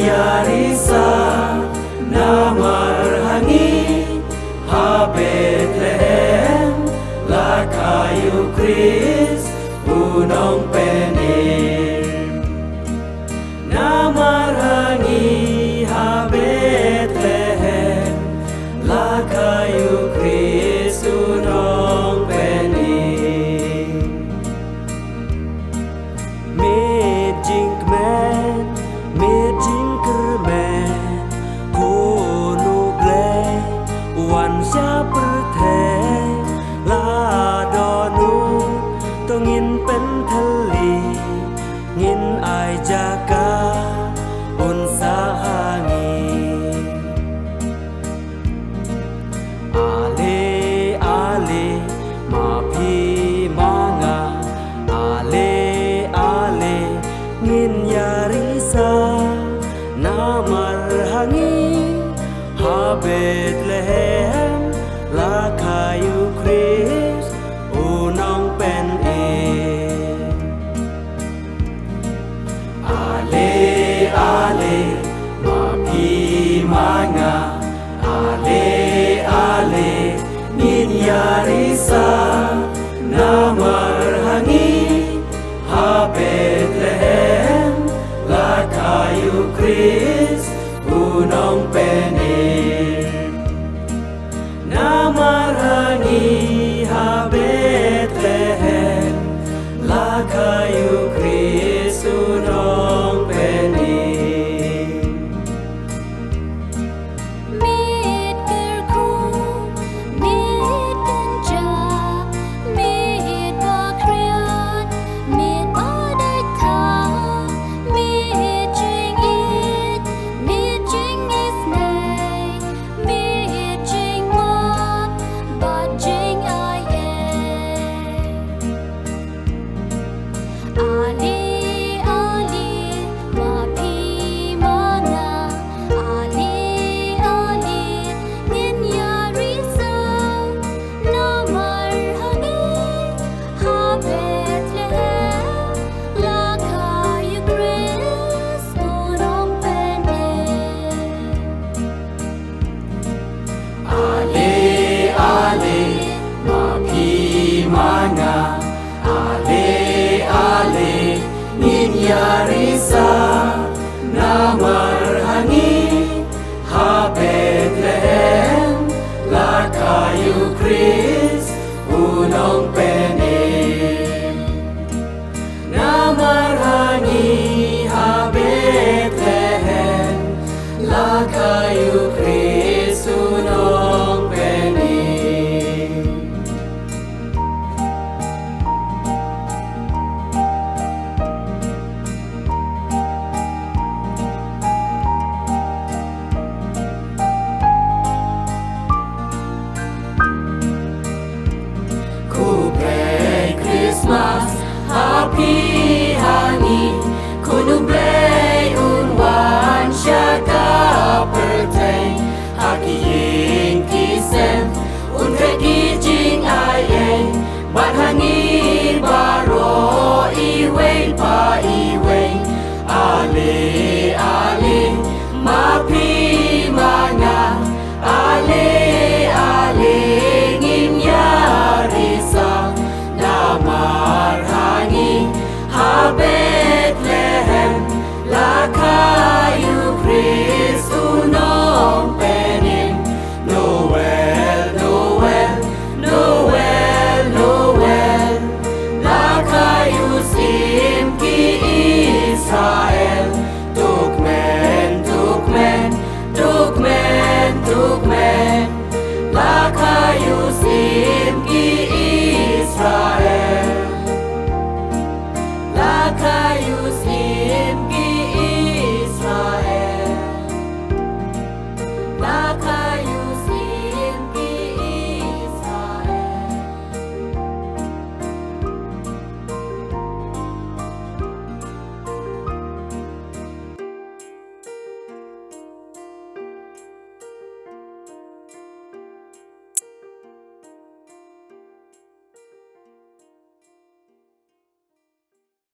yarisa namar hangi ha Bethlehem la kayu Kris unong penim namar hangi ha Bethlehem la kayu Kris unong penim me jing men me jing kermen kono ble wan sia perthe la donu to ngin pen thali ngin ai jaka un sahangi ale ale ma phi manga ale ale ngin yarisa namar hangi ha Bethlehem la kayu Kris unong pen e ale ale ma phi manga ale ale ngin yarisa namar hangi ha Bethlehem la kayu Kris unong penim namar hangi ha Bethlehem la kayu Kris unong penim Mid kerku, mid kenja, mid bakriat, mid adata, mid jing it, mid jing is nay, mid jing mop, but jing I Ali Ali ma phi manga Ali Ali ngin yarisa namar hangi ha Bethlehem la kayu Kris unong penim ale ale ma phi manga ale ale ngin yarisa namar hangi ha Bethlehem la kayu Kris unong penim namar hangi ha Bethlehem la kayu Kris unong penim ku play Christmas happy hangi kunu play un wan shaka pertain haki yin ki sem un treki jing ai bat hangi